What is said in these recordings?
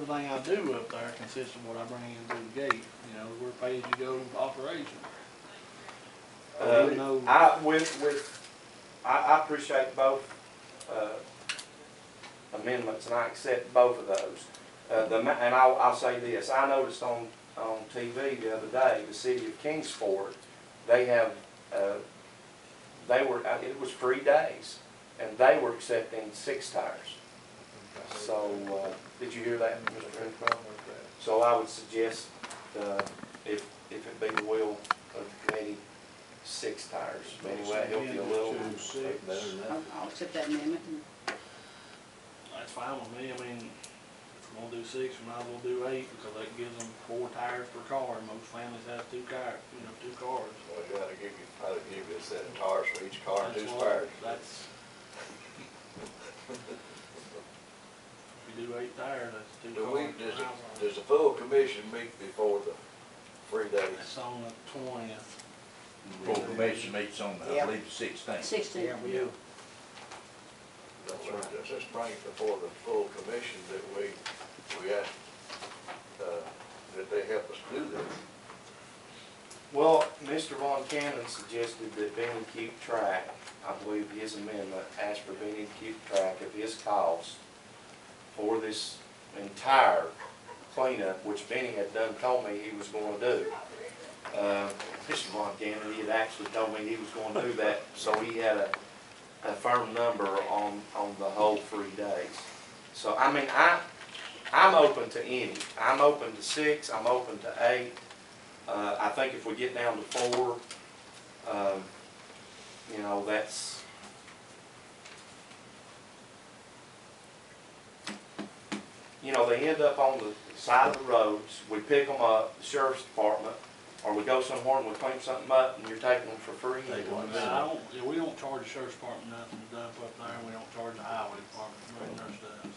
everything I do up there consists of what I bring in through the gate. You know, we're pay-as-you-go operation. I appreciate both amendments, and I accept both of those. And I'll say this: I noticed on TV the other day, the city of Kingsport, they have it was free days, and they were accepting 6 tires. So did you hear that, Mr. Renfro? So I would suggest if it be the will of the committee, 6 tires. Anyway, help you a little. I'll accept that amendment. That's fine with me. I mean, if we're gonna do 6, we might as well do 8, because that gives them 4 tires per car. Most families have 2 cars. Well, you gotta probably give you a set of tires for each car and 2 spares. That's. If you do 8 tires, that's 2 cars. Does the full commission meet before the free days? It's on the 20th. Full commission meets on, I believe, 16th. 16. Yeah, we do. That's right. Let's bring it before the full commission that we ask, that they help us do this. Well, Mr. Von Cannon suggested that Benny keep track. I believe his amendment asked for Benny to keep track of his costs for this entire cleanup, which Benny had told me he was going to do. Mr. Von Cannon, he had actually told me he was going to do that, so he had a firm number on the whole 3 days. So I mean, I'm open to any. I'm open to 6. I'm open to 8. I think if we get down to 4, you know, that's. You know, they end up on the side of the roads. We pick them up, the sheriff's department, or we go somewhere and we clean something up, and you're taking them for free. We don't charge the sheriff's department nothing to dump up there, and we don't charge the highway department to bring their stuff.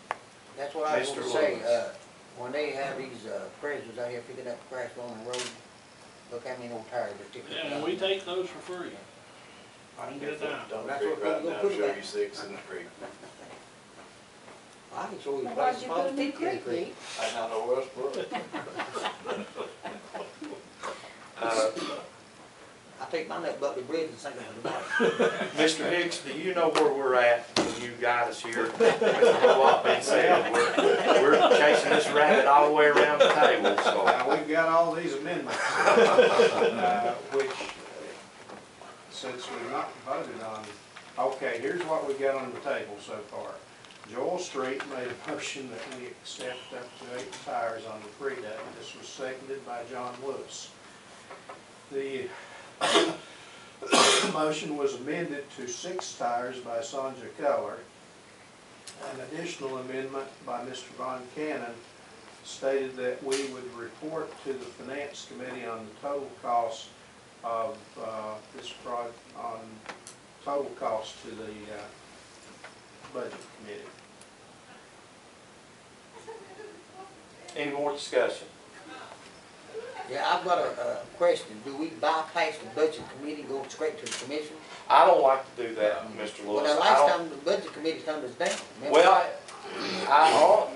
That's what I was Mr. going to say. Mullins. When they have these prisoners out here picking up trash on the road, look how many old tires they're picking up. Yeah, and we take those for free. I can get it down. Don't That's pick what right we're now, gonna show put you 6 in the creek. I can show you Why'd places you called put them in Pete Creek. creek, Pete? I don't know where else to put it. I take mine up Buckley Bridge and sink them in the bottom. Mr. Hicks, do you know where we're at when you got us here? With what being said, we're chasing this rabbit all the way around the table, so. Now, we've got all these amendments, which, since we've not voted on, okay, here's what we got on the table so far. Joel Street made a motion that we accept up to 8 tires on the free day. This was seconded by John Lewis. The motion was amended to 6 tires by Sonja Keller. An additional amendment by Mr. Von Cannon stated that we would report to the Finance Committee on the total cost of this project, on total cost to the Budget Committee. Any more discussion? Yeah, I've got a question. Do we bypass the Budget Committee and go straight to the Commission? I don't like to do that, Mr. Well, Lewis. the last time the Budget Committee turned us down. Remember? Well,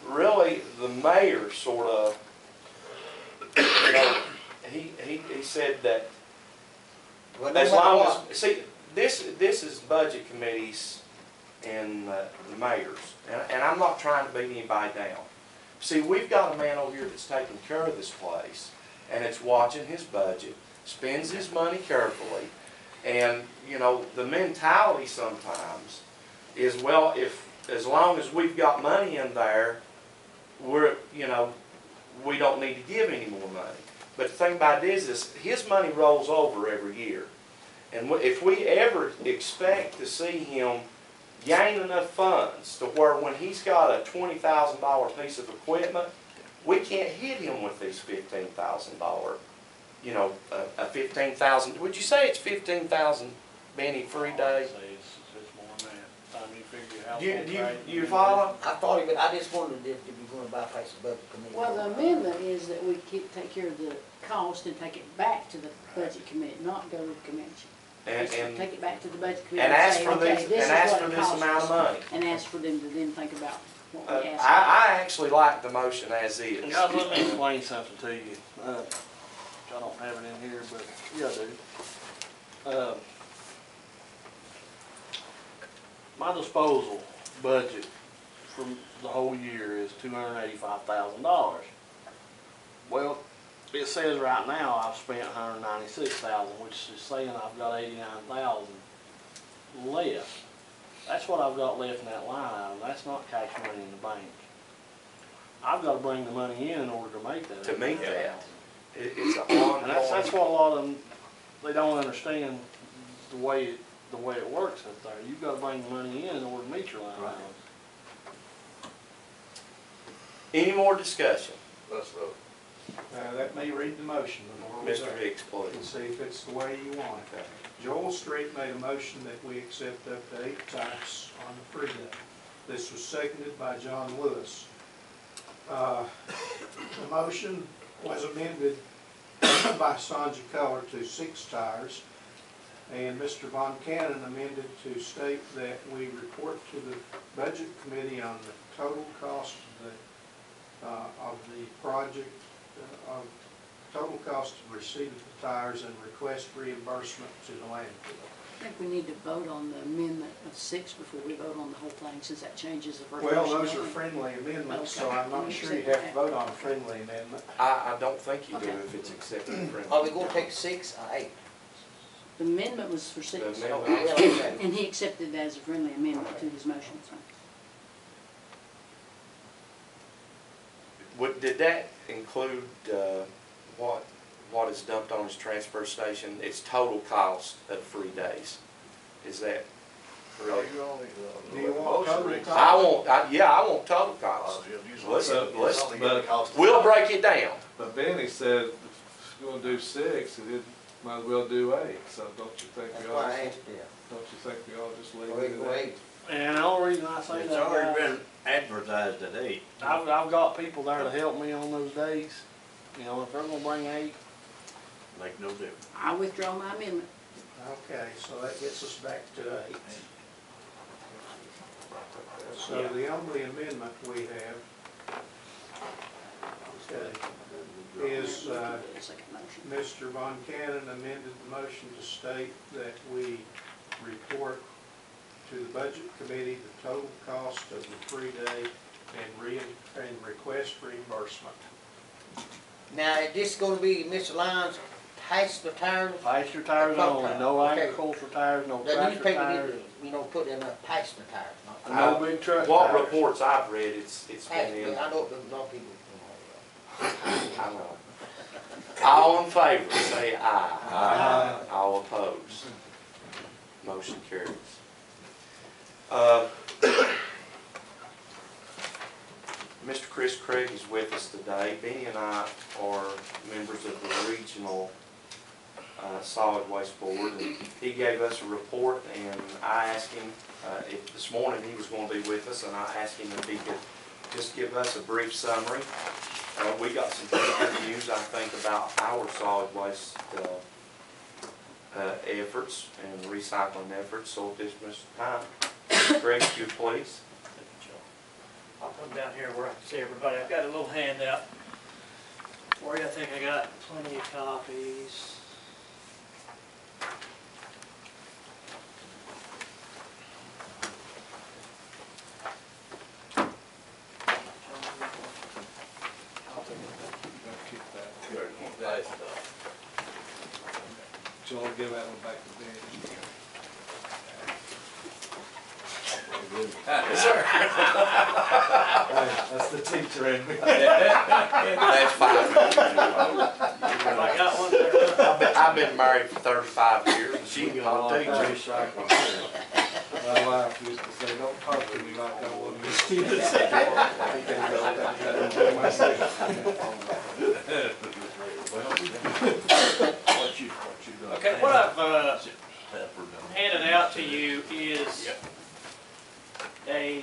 really, the mayor sort of, you know, he said that Well, no as matter long what. as, see, this is budget committees and the mayors, and I'm not trying to beat anybody down. See, we've got a man over here that's taking care of this place, and it's watching his budget, spends his money carefully, and, you know, the mentality sometimes is, well, as long as we've got money in there, you know, we don't need to give any more money. But the thing about it is his money rolls over every year. And if we ever expect to see him gain enough funds to where when he's got a $20,000 piece of equipment, we can't hit him with these $15,000, you know, a 15,000. Would you say it's 15,000, Benny, free day? It's more than that. Time you figure out. You follow? I thought of it. I just wondered if you're going to bypass the Budget Committee. Well, the amendment is that we take care of the cost and take it back to the Budget Committee, not go to the convention. And Take it back to the Budget Committee and ask say, for okay, this, this and is ask what for it this costs amount of us, money. and ask for them to then think about what we asked. I actually like the motion as is. Guys, let me explain something to you. I don't have it in here, but yeah, I do. My disposal budget from the whole year is $285,000. Well, it says right now I've spent $196,000, which is saying I've got $89,000 left. That's what I've got left in that line item. That's not cash money in the bank. I've got to bring the money in order to make that. To meet that. It's an And ongoing. that's what a lot of them, they don't understand the way it works up there. You've got to bring the money in order to meet your line item. Any more discussion? Let's vote. Let me read the motion before we Mr. vote, Hicks, and please. see if it's the way you want it. Joel Street made a motion that we accept up to 8 types on the free day. This was seconded by John Lewis. The motion was amended by Sandra Keller to 6 tires, and Mr. Von Cannon amended to state that we report to the Budget Committee on the total cost of the project, of total cost of receipt of the tires, and request reimbursement to the landfill. I think we need to vote on the amendment of 6 before we vote on the whole thing, since that changes the first motion. Well, those are friendly amendments, so I'm not sure you have to vote on a friendly amendment. I don't think you do Okay. if it's accepted friendly. Are we gonna take 6 or 8? The amendment was for 6, The Oh, amendment- yeah, okay. and he accepted that as a friendly amendment to his motion, so. Did that include what is dumped on his transfer station? Its total cost of 3 days? Is that Oh, really? you only, Do you want total motion cost? I want total cost. We'll break it down. But Benny said, if you're gonna do 6, and it might as well do 8, so don't you think That's we why ought, I don't asked, yeah. you think we ought to just leave Go it ahead, at go that? ahead. And the only reason I say It's that, already guys, been advertised at 8. I've got people there to help me on those days. You know, if they're gonna bring 8, Make no difference. I withdraw my amendment. Okay, so that gets us back to 8. So the only amendment we have, okay, is Second motion. Mr. Von Cannon amended the motion to state that we report to the Budget Committee the total cost of the 3 day and request reimbursement. Now, is this gonna be Mr. Lyons, pass the tires? pasture tires Pump only, tires, no okay. agricultural tires, no The tractor newspaper tires, need to, put in a pass the tires, not. no big truck What tires. reports I've read, it's Pass, been in. I know a lot of people. I know. All in favor, say aye. Aye. All opposed. Motion carries. Mr. Chris Craig is with us today. Benny and I are members of the regional solid waste board, and he gave us a report, and I asked him if this morning he was going to be with us, and I asked him if he could just give us a brief summary. We got some pretty good news, I think, about our solid waste efforts and recycling efforts. So at this time, Greg, if you please. I'll come down here where I can see everybody. I've got a little handout for you. I think I got plenty of copies. Keep that. So I'll give that one back to Benny. Yes, sir. That's the teacher in me. That's fine. I got one there. I've been married for 35 years, and she We can got a lot of teach. recycling here. My wife used to say, don't talk to me like I want What you doing? Okay, what I've Pepper done. handed out to you is a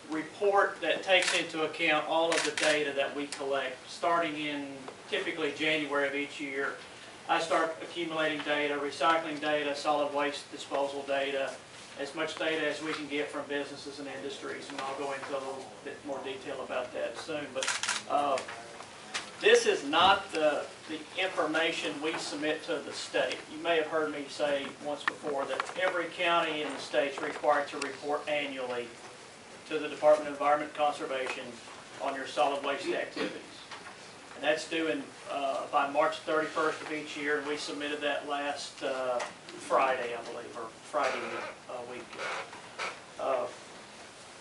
report that takes into account all of the data that we collect, starting in typically January of each year. I start accumulating data, recycling data, solid waste disposal data, as much data as we can get from businesses and industries, and I'll go into a little bit more detail about that soon. But this is not the information we submit to the state. You may have heard me say once before that every county in the state is required to report annually to the Department of Environment and Conservation on your solid waste activities. And that's due by March 31st of each year, and we submitted that last Friday, I believe, or Friday week.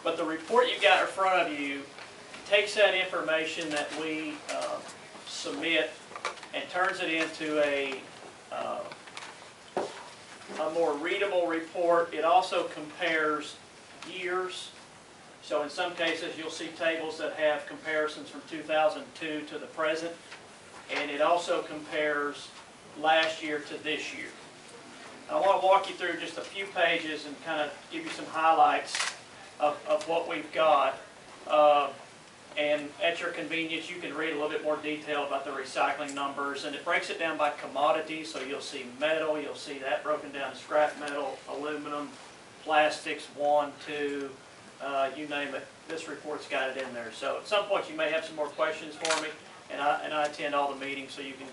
But the report you got in front of you takes that information that we submit and turns it into a more readable report. It also compares years. So in some cases, you'll see tables that have comparisons from 2002 to the present, and it also compares last year to this year. I want to walk you through just a few pages and kind of give you some highlights of what we've got. And at your convenience, you can read a little bit more detail about the recycling numbers, and it breaks it down by commodity. So you'll see metal, you'll see that broken down: scrap metal, aluminum, plastics, 1, 2, you name it. This report's got it in there. So at some point you may have some more questions for me, and I attend all the meetings, so you can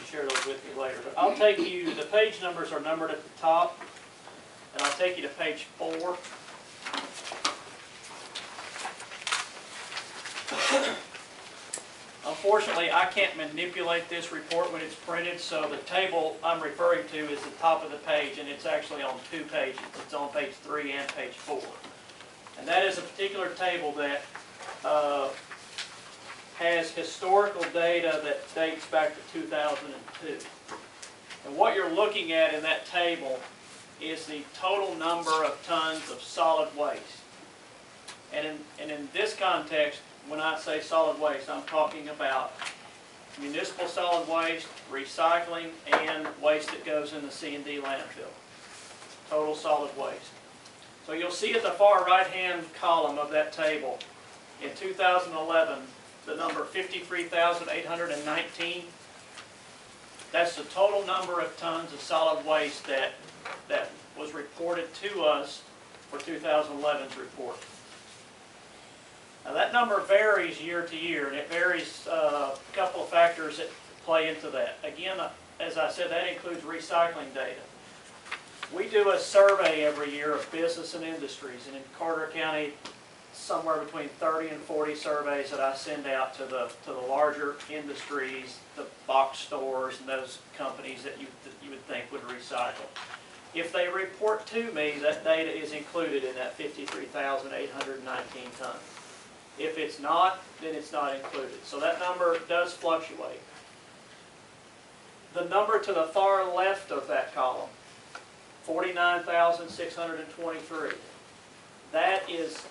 share those with me later. But I'll take you, the page numbers are numbered at the top, and I'll take you to page 4. Unfortunately, I can't manipulate this report when it's printed, so the table I'm referring to is the top of the page, and it's actually on 2 pages. It's on page 3 and page 4. And that is a particular table that has historical data that dates back to 2002. And what you're looking at in that table is the total number of tons of solid waste. And in this context, when I say solid waste, I'm talking about municipal solid waste, recycling, and waste that goes in the C&D landfill. Total solid waste. So you'll see at the far right-hand column of that table, in 2011, the number 53,819. That's the total number of tons of solid waste that was reported to us for 2011's report. Now that number varies year to year, and it varies a couple of factors that play into that. Again, as I said, that includes recycling data. We do a survey every year of business and industries, and in Carter County, somewhere between 30 and 40 surveys that I send out to the larger industries, the box stores, and those companies that you would think would recycle. If they report to me, that data is included in that 53,819 tons. If it's not, then it's not included. So that number does fluctuate. The number to the far left of that column, 49,623, that is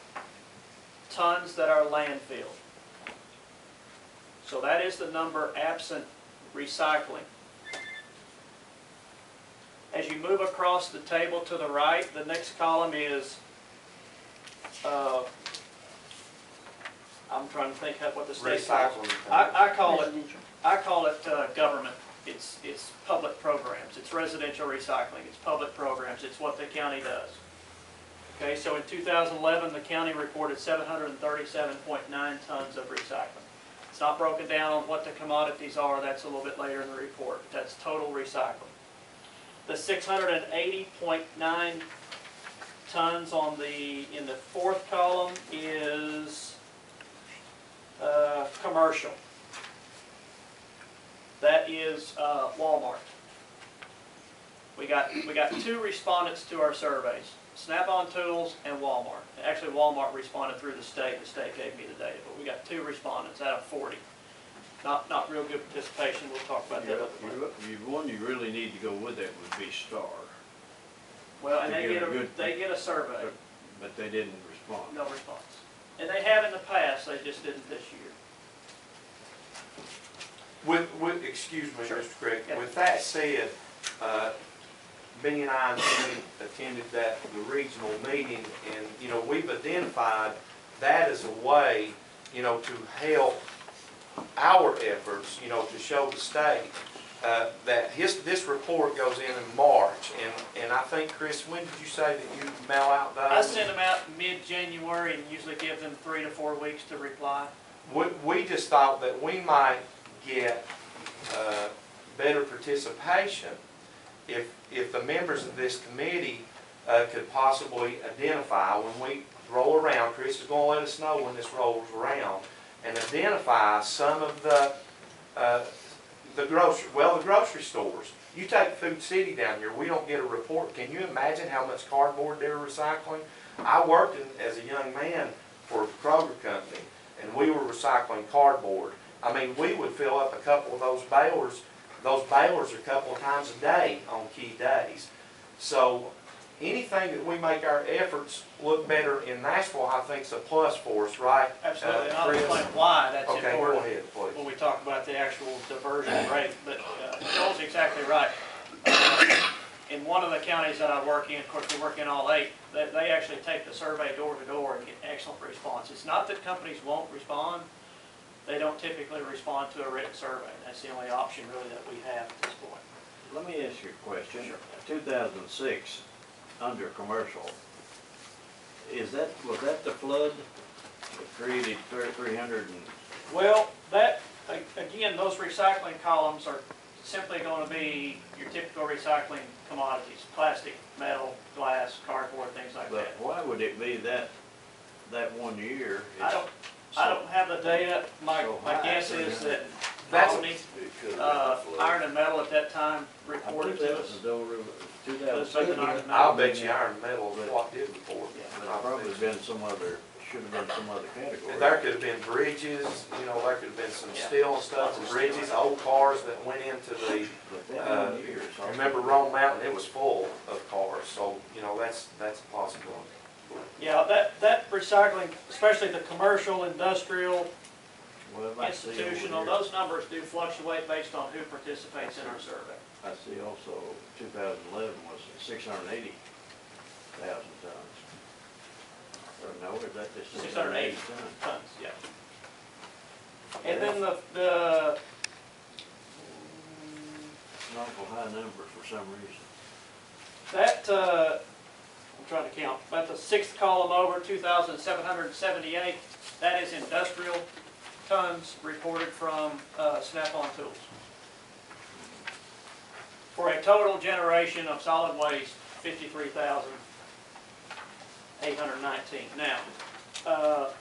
tons that are landfilled. So that is the number absent recycling. As you move across the table to the right, the next column is I'm trying to think what the state calls it. I call it government. It's public programs. It's residential recycling. It's public programs. It's what the county does. Okay, so in 2011, the county reported 737.9 tons of recycling. It's not broken down on what the commodities are. That's a little bit later in the report. That's total recycling. The 680.9 tons in the fourth column is commercial. That is Walmart. We got 2 respondents to our surveys: Snap-on Tools and Walmart. Actually, Walmart responded through the state. The state gave me the data, but we got 2 respondents out of 40. Not real good participation. We'll talk about that. One you really need to go with that would be Star. Well, and they get a survey. But they didn't respond. No response. And they have in the past. They just didn't this year. Excuse me, Sure. Mr. Craig. Yeah. With that said, Benny and I attended the regional meeting, and we've identified that as a way, to help our efforts, to show the state that this report goes in March, and I think, Chris, when did you say that you mail out those? I send them out mid-January and usually give them 3 to 4 weeks to reply. We just thought that we might get better participation if the members of this committee could possibly identify when we roll around. Chris is going to let us know when this rolls around, and identify some of the grocery stores. You take Food City down here, we don't get a report. Can you imagine how much cardboard they're recycling? I worked as a young man for Kroger Company, and we were recycling cardboard. I mean, we would fill up a couple of those balers a couple of times a day on key days. So anything that we make our efforts look better in Nashville, I think is a plus for us, right? Absolutely, and I'll Chris? explain why that's Okay, important go ahead, please. when we talk about the actual diversion rate. But Joel's exactly right. In one of the counties that I work in, of course we work in all 8, they actually take the survey door to door and get excellent response. It's not that companies won't respond. They don't typically respond to a written survey. That's the only option really that we have at this point. Let me ask you a question. 2006, under commercial, was that the flood that created 300 and? Well, that, again, those recycling columns are simply going to be your typical recycling commodities: plastic, metal, glass, cardboard, things like that. But why would it be that one year? I don't have the data. My guess is that That's Albany, iron and metal at that time reported to us. I'll bet you iron and metal is what did report. But it probably been should have been some other category. There could have been bridges, there could have been some steel and stuff, and bridges, old cars that went into the, remember Rome Mountain, it was full of cars, so, that's a possibility. Yeah, that recycling, especially the commercial, industrial, Well, I see over institutional, here- those numbers do fluctuate based on who participates in our survey. I see also 2011 was 680,000 tons. Or no, is that just 680 680 tons? tons, yeah. And then the Awful high number for some reason. that, I'm trying to count, about the 6th column over, 2,778, that is industrial tons reported from Snap-on Tools. For a total generation of solid waste, 53,819. Now,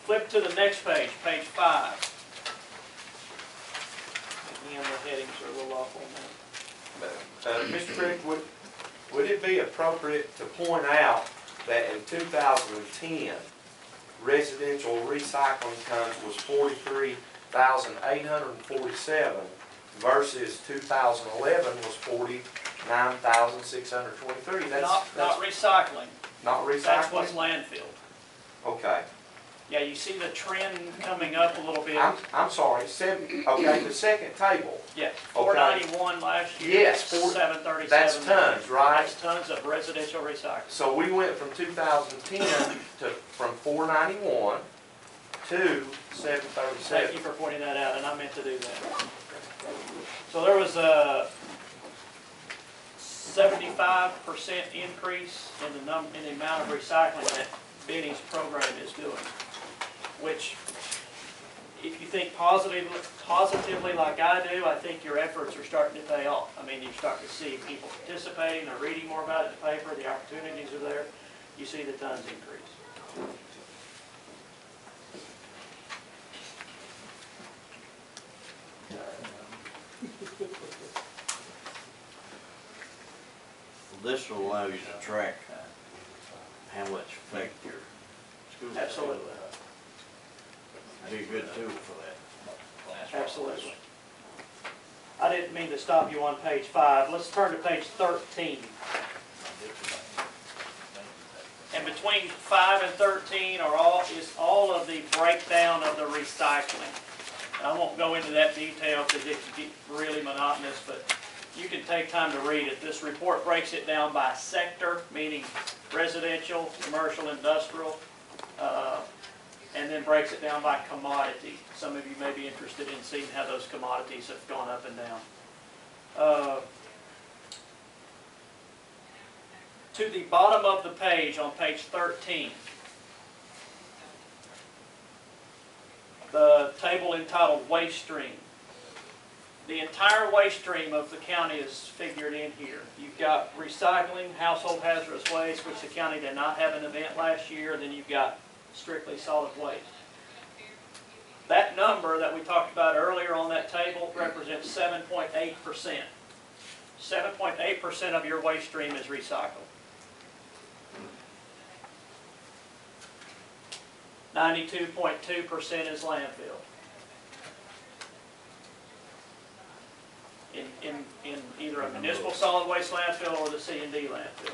flip to the next page, page 5. Again, the headings are a little off on that. Mr. Crick, would it be appropriate to point out that in 2010, residential recycling tons was 43,847 versus 2011 was 49,623. Not recycling. Not recycling? That's what's landfill. Okay. Yeah, you see the trend coming up a little bit. I'm sorry, okay, the second table. Yeah, 491 last year. Yes, 737. That's tons, right? That's tons of residential recycling. So we went from 2010 from 491 to 737. Thank you for pointing that out, and I meant to do that. So there was a 75% increase in the amount of recycling that Benny's program is doing, which, if you think positively like I do, I think your efforts are starting to pay off. I mean, you start to see people participating, they're reading more about it in the paper, the opportunities are there, you see the tons increase. This will allow you to track how much affect your school. Absolutely. Be a good tool for that. Absolutely. I didn't mean to stop you on page 5. Let's turn to page 13. And between 5 and 13 is all of the breakdown of the recycling. I won't go into that detail because it can get really monotonous, but you can take time to read it. This report breaks it down by sector, meaning residential, commercial, industrial, and then breaks it down by commodity. Some of you may be interested in seeing how those commodities have gone up and down. To the bottom of the page, on page 13, the table entitled Waste Stream. The entire waste stream of the county is figured in here. You've got recycling, household hazardous waste, which the county did not have an event last year, and then you've got strictly solid waste. That number that we talked about earlier on that table represents 7.8%. 7.8% of your waste stream is recycled. 92.2% is landfill. In either a municipal solid waste landfill or the C&D landfill.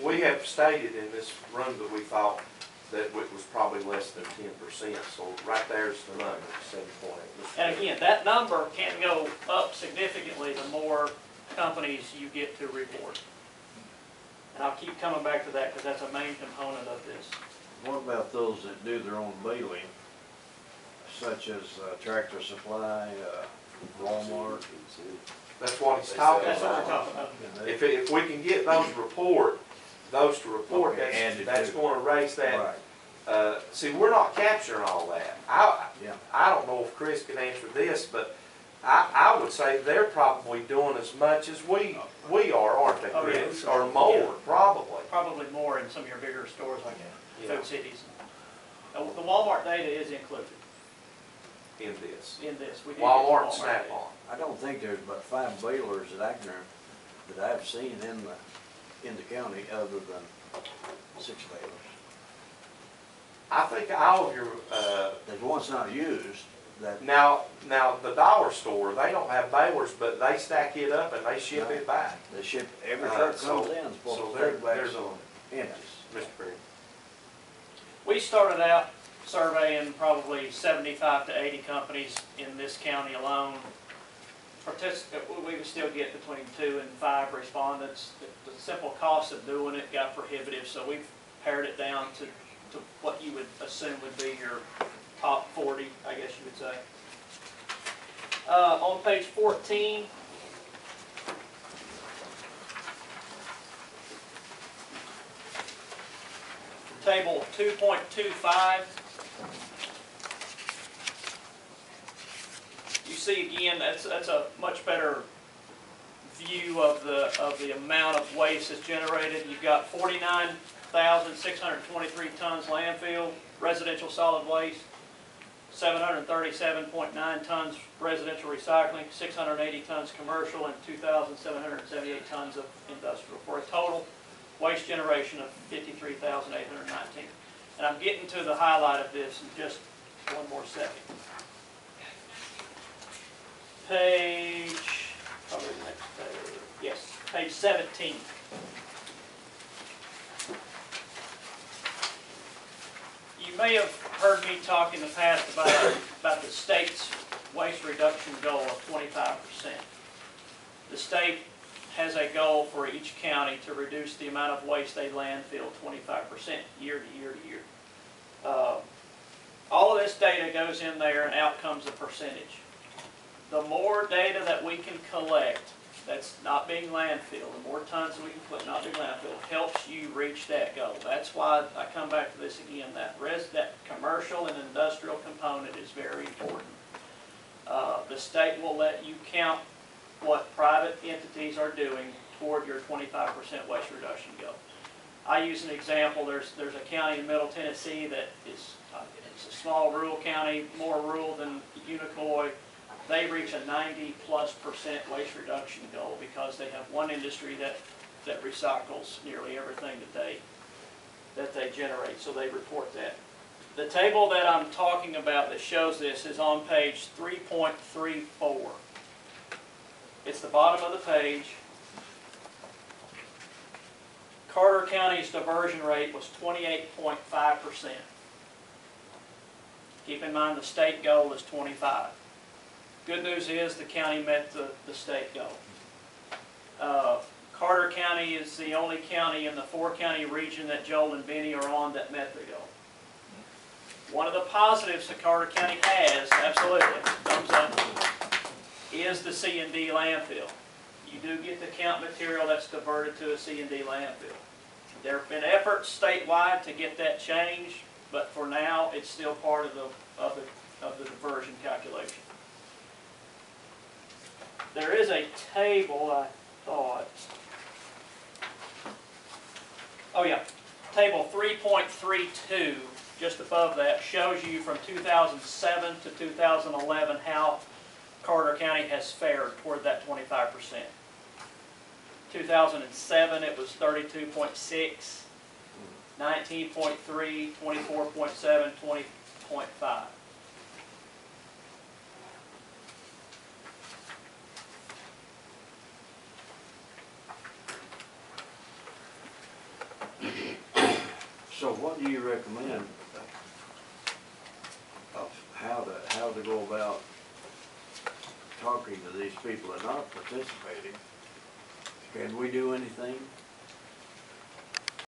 We have stated in this room that we thought that it was probably less than 10%, so right there's the number, 7.8. And again, that number can go up significantly the more companies you get to report. And I'll keep coming back to that because that's a main component of this. What about those that do their own mailing, such as Tractor Supply, Walmart? That's what he's talking That's what we're about. talking about. If we can get those to report, Okay, that's going to raise that. Right. See, we're not capturing all that. Yeah. I don't know if Chris can answer this, but I would say they're probably doing as much as we are, aren't they, Oh, yeah. Chris? Or more, Yeah. probably. Probably more in some of your bigger stores like Yeah. Food Cities. The Walmart data is included In this. in this. We do get Walmart and Walmart Snap data. On. I don't think there's but 5 bailers that I've seen in the county other than 6 bailers. I think all of your, There's one's not used that. now the dollar store, they don't have bailers, but they stack it up and they ship it back. They ship, every truck So- comes in, is supposed so to there- take back there's some empties. Mr. Perry. We started out surveying probably 75 to 80 companies in this county alone. We would still get between 2 and 5 respondents. The simple cost of doing it got prohibitive, so we've pared it down to what you would assume would be your top 40, I guess you would say. On page 14, table 2.25. You see again, that's a much better view of the amount of waste that's generated. You've got 49,623 tons landfill, residential solid waste, 737.9 tons residential recycling, 680 tons commercial, and 2,778 tons of industrial, for a total waste generation of 53,819. And I'm getting to the highlight of this in just one more second. Page, probably the next page, yes, page 17. You may have heard me talk in the past about the state's waste reduction goal of 25%. The state has a goal for each county to reduce the amount of waste they landfill 25% year to year to year. All of this data goes in there and out comes a percentage. The more data that we can collect that's not being landfilled, the more tons that we can put not being landfilled, helps you reach that goal. That's why I come back to this again, that commercial and industrial component is very important. The state will let you count what private entities are doing toward your 25% waste reduction goal. I use an example. There's a county in Middle Tennessee that is it's a small rural county, more rural than Unicoi. They reach a 90+% waste reduction goal because they have one industry that recycles nearly everything that they generate. So they report that. The table that I'm talking about that shows this is on page 3.34. It's the bottom of the page. Carter County's diversion rate was 28.5%. Keep in mind the state goal is 25. Good news is the county met the state goal. Carter County is the only county in the 4-county region that Joel and Benny are on that met the goal. One of the positives that Carter County has, absolutely, thumbs up, is the C&D landfill. You do get the count material that's diverted to a C&D landfill. There have been efforts statewide to get that changed, but for now, it's still part of the diversion calculation. There is a table, I thought. Oh yeah, table 3.32, just above that, shows you from 2007 to 2011 how Carter County has fared toward that 25%. 2007, it was 32.6, 19.3, 24.7, 20.5. So what do you recommend of how to go about talking to these people that are not participating? Can we do anything?